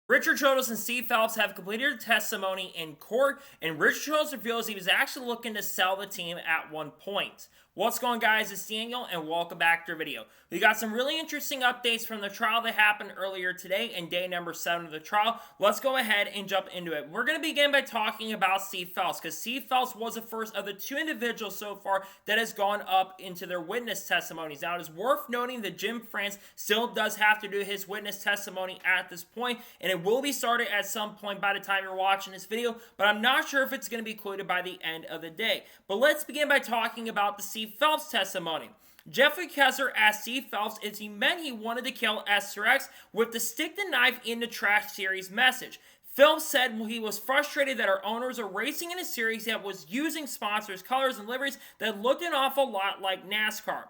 Richard Childress and Steve Phelps have completed their testimony in court, and Richard Childress reveals he was actually looking to sell the team at one point. What's going on, guys? It's Daniel, and welcome back to our video. We got some really interesting updates from the trial that happened earlier today in day number 7 of the trial. Let's go ahead and jump into it. We're going to begin by talking about Steve Phelps, because Steve Phelps was the first of the 2 individuals so far that has gone up into their witness testimonies. Now, it is worth noting that Jim France still does have to do his witness testimony at this point, and it will be started at some point by the time you're watching this video, but I'm not sure if it's going to be included by the end of the day. But let's begin by talking about the Steve Phelps testimony. Jeffrey Kessler asked Steve Phelps if he meant he wanted to kill Esther X with the stick the knife in the trash series message. Phelps said he was frustrated that our owners are racing in a series that was using sponsors, colors, and liveries that looked an awful lot like NASCAR.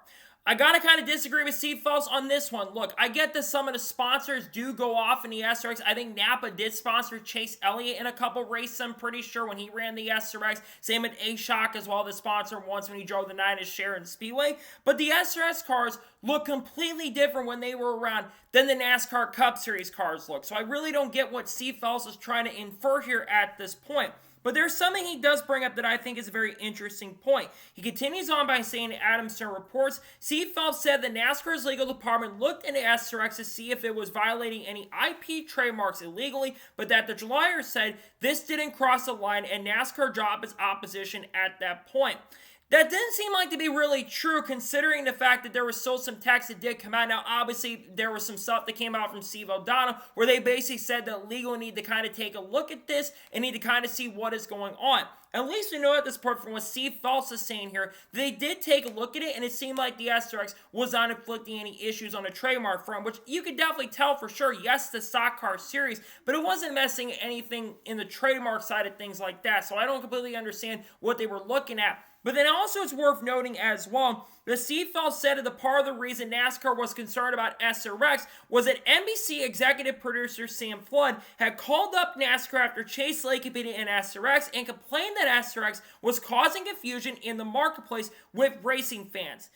I gotta kind of disagree with Steve Phelps on this one. Look, I get that some of the sponsors do go off in the SRX. I think Napa did sponsor Chase Elliott in a couple races, I'm pretty sure, when he ran the SRX. Same with A-Shock as well, the sponsor once when he drove the 9 at Sharon Speedway. But the SRX cars look completely different when they were around than the NASCAR Cup Series cars look. So I really don't get what Steve Phelps is trying to infer here at this point. But there's something he does bring up that I think is a very interesting point. He continues on by saying Adam Stern reports, Steve Phelps said the NASCAR's legal department looked into SRX to see if it was violating any IP trademarks illegally, but that the lawyer said this didn't cross the line and NASCAR dropped its opposition at that point. That didn't seem like to be really true, considering the fact that there was still some text that did come out. Now, obviously, there was some stuff that came out from Steve O'Donnell where they basically said that legal need to kind of take a look at this and need to kind of see what is going on. At least we know at this point from what Steve Phelps is saying here, they did take a look at it, and it seemed like the SRX was not inflicting any issues on the trademark front, which you could definitely tell for sure. Yes, the stock car series, but it wasn't messing anything in the trademark side of things like that. So I don't completely understand what they were looking at. But then also it's worth noting as well that Steve Phelps said that the part of the reason NASCAR was concerned about SRX was that NBC executive producer Sam Flood had called up NASCAR after Chase Elliott competed in SRX and complained that SRX was causing confusion in the marketplace with racing fans.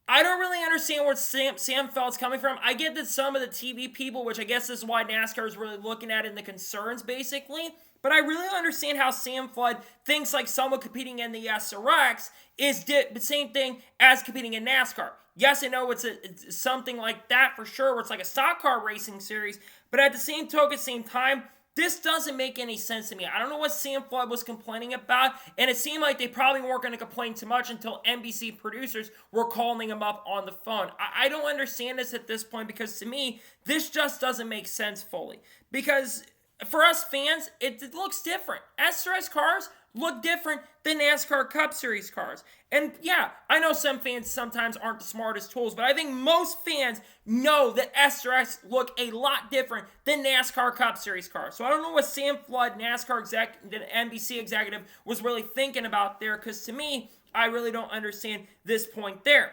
I don't really understand where Sam Phelps coming from. I get that some of the TV people, which I guess is why NASCAR is really looking at in the concerns basically, but I really understand how Sam Flood thinks like someone competing in the SRX is the same thing as competing in NASCAR. Yes, I know it's something like that for sure, where it's like a stock car racing series, but at the same token, same time, this doesn't make any sense to me. I don't know what Sam Flood was complaining about, and it seemed like they probably weren't going to complain too much until NBC producers were calling him up on the phone. I don't understand this at this point, because to me, this just doesn't make sense fully. Because for us fans, it looks different. SRX cars look different than NASCAR Cup Series cars. And yeah, I know some fans sometimes aren't the smartest tools, but I think most fans know that SRX look a lot different than NASCAR Cup Series cars. So I don't know what Sam Flood, the NBC executive, was really thinking about there, because to me, I really don't understand this point there.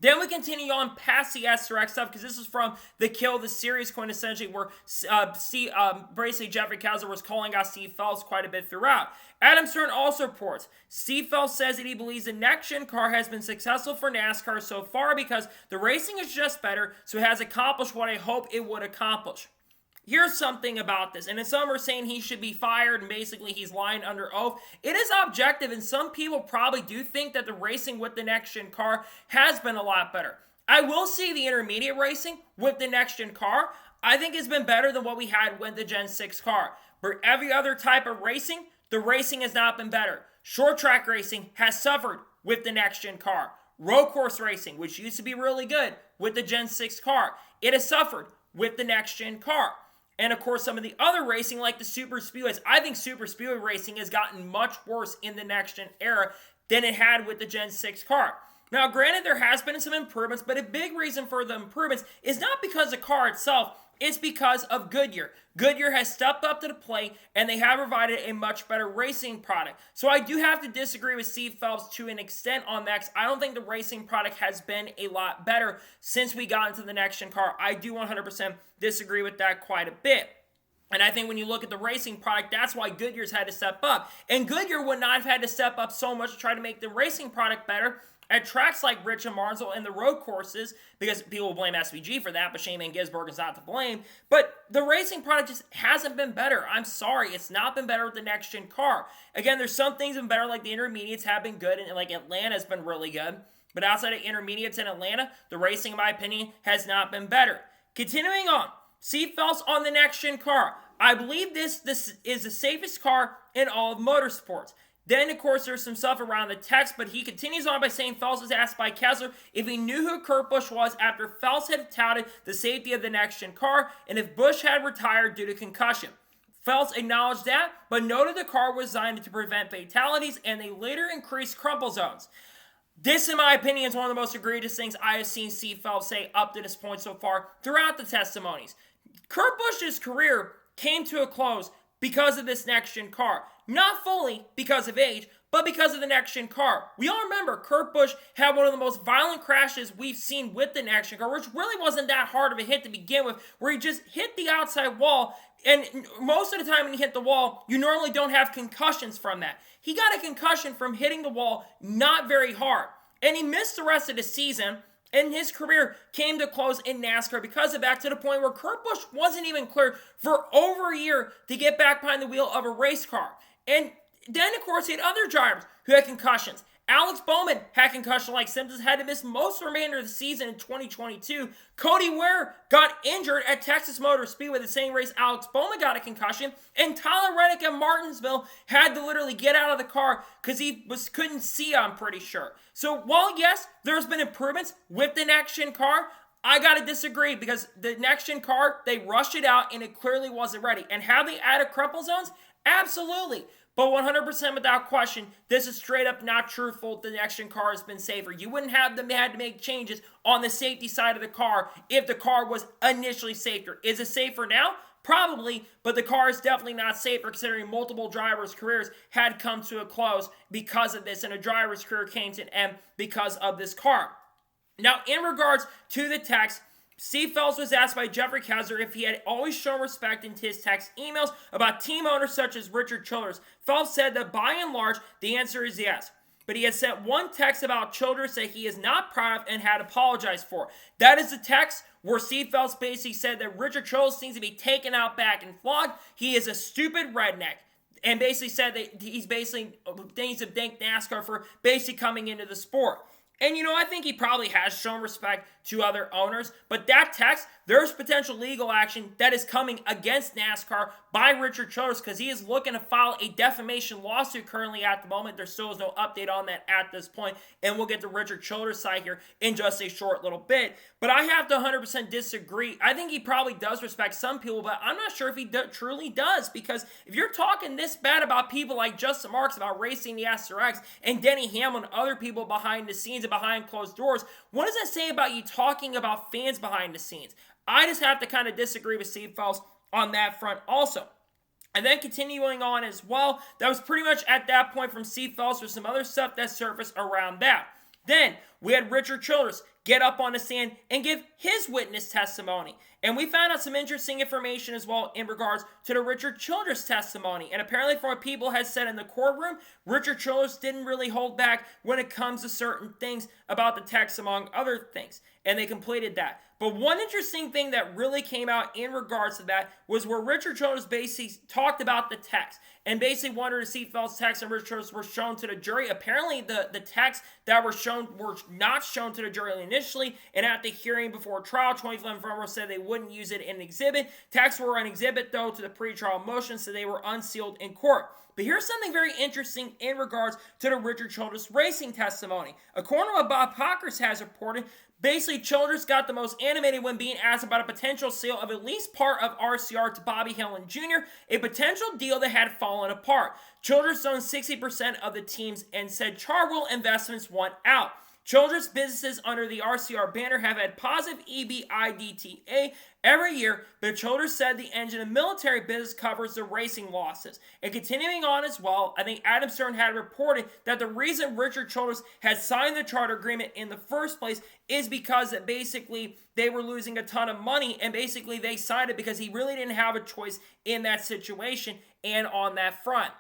Then we continue on past the SRX stuff, because this is from the Kill the Series coin, essentially, where basically Jeffrey Kessler was calling out Steve Phelps quite a bit throughout. Adam Stern also reports, Steve Phelps says that he believes the NextGen car has been successful for NASCAR so far because the racing is just better, so it has accomplished what I hope it would accomplish. Here's something about this, and some are saying he should be fired and basically he's lying under oath. It is objective, and some people probably do think that the racing with the NextGen car has been a lot better. I will say the intermediate racing with the NextGen car, I think has been better than what we had with the Gen 6 car. For every other type of racing, the racing has not been better. Short track racing has suffered with the NextGen car. Road course racing, which used to be really good with the Gen 6 car, it has suffered with the NextGen car. And of course, some of the other racing, like the Super Speedways, I think Super Speedway racing has gotten much worse in the next-gen era than it had with the Gen 6 car. Now, granted, there has been some improvements, but a big reason for the improvements is not because of the car itself, it's because of Goodyear. Goodyear has stepped up to the plate, and they have provided a much better racing product. So I do have to disagree with Steve Phelps to an extent on that. I don't think the racing product has been a lot better since we got into the next-gen car. I do 100% disagree with that quite a bit. And I think when you look at the racing product, that's why Goodyear's had to step up. And Goodyear would not have had to step up so much to try to make the racing product better at tracks like Richmond, Martinsville, and the road courses, because people blame SVG for that, but Shane Van Gisbergen is not to blame. But the racing product just hasn't been better. I'm sorry, it's not been better with the next-gen car. Again, there's some things that have been better, like the intermediates have been good, and like Atlanta's been really good. But outside of intermediates in Atlanta, the racing, in my opinion, has not been better. Continuing on, Steve Phelps on the next-gen car. I believe this is the safest car in all of motorsports. Then, of course, there's some stuff around the text, but he continues on by saying Phelps was asked by Kessler if he knew who Kurt Busch was after Phelps had touted the safety of the next-gen car and if Busch had retired due to concussion. Phelps acknowledged that, but noted the car was designed to prevent fatalities, and they later increased crumple zones. This, in my opinion, is one of the most egregious things I have seen Steve Phelps say up to this point so far throughout the testimonies. Kurt Busch's career came to a close because of this next-gen car. Not fully because of age, but because of the next-gen car. We all remember Kurt Busch had one of the most violent crashes we've seen with the next-gen car, which really wasn't that hard of a hit to begin with, where he just hit the outside wall, and most of the time when you hit the wall, you normally don't have concussions from that. He got a concussion from hitting the wall not very hard, and he missed the rest of the season, and his career came to close in NASCAR because of that, to the point where Kurt Busch wasn't even cleared for over a year to get back behind the wheel of a race car. And then, of course, he had other drivers who had concussions. Alex Bowman had concussion-like symptoms, had to miss most of the remainder of the season in 2022. Cody Ware got injured at Texas Motor Speedway, the same race Alex Bowman got a concussion. And Tyler Reddick at Martinsville had to literally get out of the car because he couldn't see, I'm pretty sure. So while, yes, there's been improvements with the next-gen car, I got to disagree, because the next-gen car, they rushed it out and it clearly wasn't ready. And have they added crumple zones? Absolutely. But 100% without question, this is straight up not truthful. The next-gen car has been safer. You wouldn't have them had to make changes on the safety side of the car if the car was initially safer. Is it safer now? Probably, but the car is definitely not safer, considering multiple drivers' careers had come to a close because of this, and a driver's career came to an end because of this car. Now, in regards to the text, Steve Phelps was asked by Jeffrey Kessler if he had always shown respect in his text emails about team owners such as Richard Childress. Phelps said that by and large, the answer is yes. But he had sent one text about Childress that he is not proud of and had apologized for. That is the text where Steve Phelps basically said that Richard Childress needs to be taken out back and flogged. He is a stupid redneck. And basically said that he's basically needs to thank NASCAR for basically coming into the sport. And, I think he probably has shown respect to other owners, but that text, there's potential legal action that is coming against NASCAR by Richard Childress, because he is looking to file a defamation lawsuit currently at the moment. There still is no update on that at this point, and we'll get to Richard Childress' side here in just a short little bit. But I have to 100% disagree. I think he probably does respect some people, but I'm not sure if he truly does, because if you're talking this bad about people like Justin Marks about racing the SRX, and Denny Hamlin and other people behind the scenes and behind closed doors, what does that say about you talking about fans behind the scenes? I just have to kind of disagree with Steve Phelps on that front also. And then continuing on as well, that was pretty much at that point from Steve Phelps with some other stuff that surfaced around that. Then we had Richard Childress get up on the stand and give his witness testimony. And we found out some interesting information as well in regards to the Richard Childress testimony. And apparently, from what people had said in the courtroom, Richard Childress didn't really hold back when it comes to certain things about the text, among other things. And they completed that. But one interesting thing that really came out in regards to that was where Richard Childress basically talked about the text and basically wanted to see Phelps' text and Richard Childress were shown to the jury. Apparently, the texts that were shown were not shown to the jury initially, and at the hearing before trial, 2011 Farmer said they wouldn't use it in an exhibit. Texts were an exhibit, though, to the pretrial motion, so they were unsealed in court. But here's something very interesting in regards to the Richard Childress racing testimony. According to what Bob Pockers has reported, basically, Childress got the most animated when being asked about a potential sale of at least part of RCR to Bobby Hillin Jr., a potential deal that had fallen apart. Childress owned 60% of the teams and said Charwell Investments want out. Childress businesses under the RCR banner have had positive EBITDA every year, but Childress said the engine and military business covers the racing losses. And continuing on as well, I think Adam Stern had reported that the reason Richard Childress had signed the charter agreement in the first place is because that basically they were losing a ton of money, and basically they signed it because he really didn't have a choice in that situation and on that front.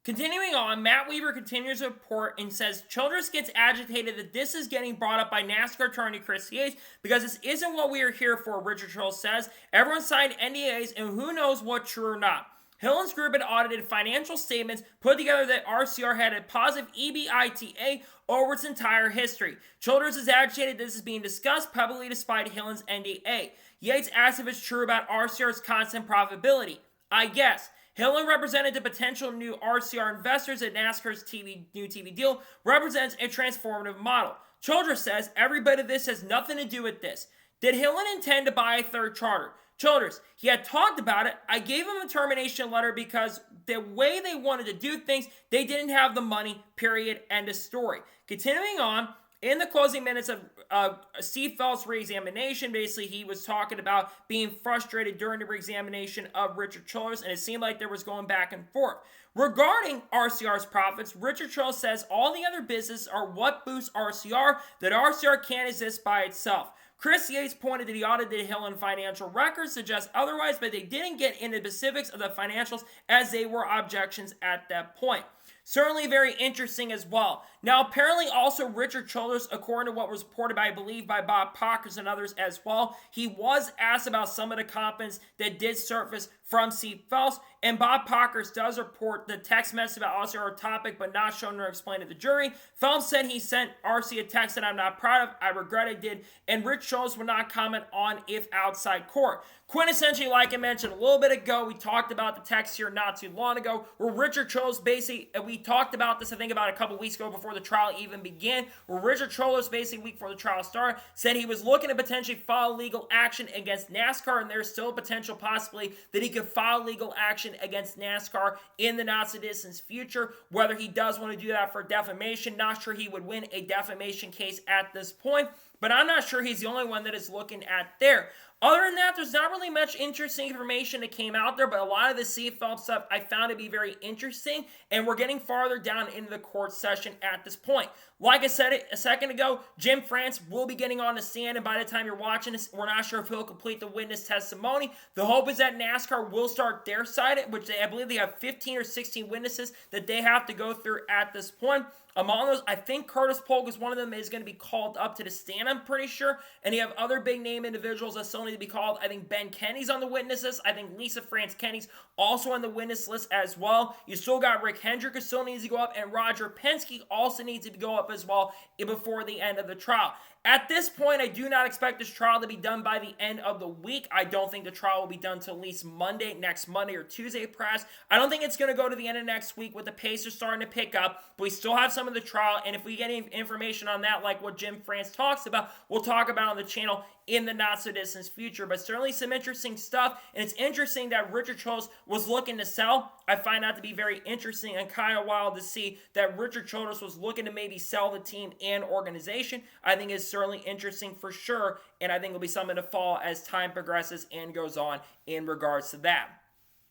Continuing on, Matt Weaver continues to report and says Childress gets agitated that this is getting brought up by NASCAR attorney Chris Yates because this isn't what we are here for, Richard Childress says. Everyone signed NDAs and who knows what's true or not. Hillen's group had audited financial statements put together that RCR had a positive EBITDA over its entire history. Childress is agitated this is being discussed publicly despite Hillen's NDA. Yates asked if it's true about RCR's constant profitability. I guess. Hillen represented to potential new RCR investors that NASCAR's new TV deal represents a transformative model. Childress says every bit of this has nothing to do with this. Did Hillen intend to buy a third charter? Childress, he had talked about it. I gave him a termination letter because the way they wanted to do things, they didn't have the money, period, end of story. Continuing on, in the closing minutes of Steve Phelps' re-examination, basically he was talking about being frustrated during the re-examination of Richard Childress, and it seemed like there was going back and forth. Regarding RCR's profits, Richard Childress says all the other businesses are what boosts RCR, that RCR can't exist by itself. Chris Yates pointed that the audited Hillen financial records suggest otherwise, but they didn't get into the specifics of the financials as they were objections at that point. Certainly very interesting as well. Now, apparently also Richard Childress, according to what was reported by, I believe, by Bob Pockers and others as well, he was asked about some of the comments that did surface from Steve Phelps, and Bob Pockers does report the text message about RCR topic, but not shown or explained to the jury. Phelps said he sent RC a text that I'm not proud of, I regret I did, and Rich Childress would not comment on if outside court. Quintessentially, like I mentioned a little bit ago, we talked about the text here not too long ago, where Richard Childress basically, we talked about this I think about a couple weeks ago before the trial even began, where Richard Childress basically week before the trial started, said he was looking to potentially file legal action against NASCAR, and there's still a potential possibility that he could file legal action against NASCAR in the not so distant future. Whether he does want to do that for defamation, not sure he would win a defamation case at this point, but I'm not sure he's the only one that is looking at there. Other than that, there's not really much interesting information that came out there, but a lot of the Steve Phelps stuff I found to be very interesting, and we're getting farther down into the court session at this point. Like I said a second ago, Jim France will be getting on the stand, and by the time you're watching this, we're not sure if he'll complete the witness testimony. The hope is that NASCAR will start their side, which I believe they have 15 or 16 witnesses that they have to go through at this point. Among those, I think Curtis Polk is one of them is going to be called up to the stand, I'm pretty sure. And you have other big name individuals that still need to be called. I think Ben Kenny's on the witness list. I think Lisa France Kenny's also on the witness list as well. You still got Rick Hendrick who still needs to go up, and Roger Penske also needs to go up as well before the end of the trial. At this point, I do not expect this trial to be done by the end of the week. I don't think the trial will be done till at least next Monday or Tuesday, perhaps. I don't think it's going to go to the end of next week with the pace starting to pick up, but we still have some of the trial, and if we get any information on that, like what Jim France talks about, we'll talk about on the channel in the not-so-distant future. But certainly some interesting stuff, and it's interesting that Richard Childress was looking to sell. I find that to be very interesting and kind of wild to see that Richard Childress was looking to maybe sell the team and organization. I think it's certainly interesting for sure, and I think it'll be something to follow as time progresses and goes on in regards to that.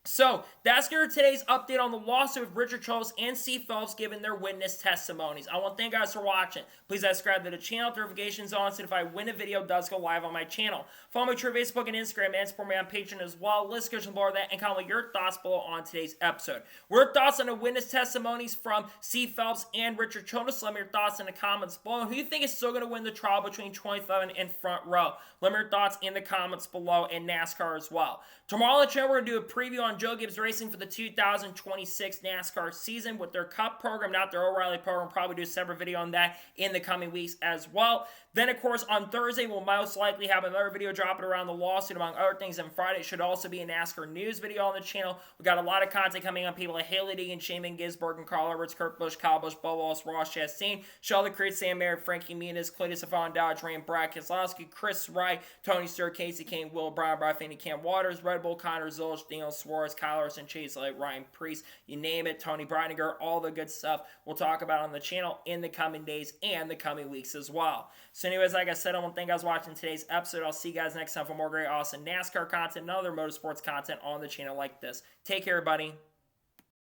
So, that's going to today's update on the lawsuit of Richard Childress and Steve Phelps giving their witness testimonies. I want to thank you guys for watching. Please subscribe to the channel, notifications on, so if I win a video, it does go live on my channel. Follow me on Facebook and Instagram, and support me on Patreon as well. List description below that, and comment your thoughts below on today's episode. What are your thoughts on the witness testimonies from Steve Phelps and Richard Childress? Let me know your thoughts in the comments below. And who do you think is still going to win the trial between 2011 and Front Row? Let me know your thoughts in the comments below, and NASCAR as well. Tomorrow on the channel, we're going to do a preview on Joe Gibbs Racing for the 2026 NASCAR season with their Cup program, not their O'Reilly program. Probably do a separate video on that in the coming weeks as well. Then, of course, on Thursday, we'll most likely have another video dropping around the lawsuit, among other things. And Friday should also be a NASCAR news video on the channel. We've got a lot of content coming on people like Haley Deegan, Shaman Gisberg, and Carl Edwards, Kurt Busch, Kyle Busch, Bo Wallace, Ross Chastain, Sheldon Creed, Sam Merritt, Frankie Muniz, Cletus Savon, Dodge, Ram, Brad Keselowski, Chris Wright, Tony Stewart, Casey Kane, Will Brown, Brian Fanny, Cam Waters, Red Bull, Connor Zilch, Daniel Suarez, Kyle Larson, Chase Light, Ryan Priest, you name it, Tony Breininger, all the good stuff we'll talk about on the channel in the coming days and the coming weeks as well. So anyways, like I said, I want to thank you guys for watching today's episode. I'll see you guys next time for more great, awesome NASCAR content and other motorsports content on the channel like this. Take care, everybody.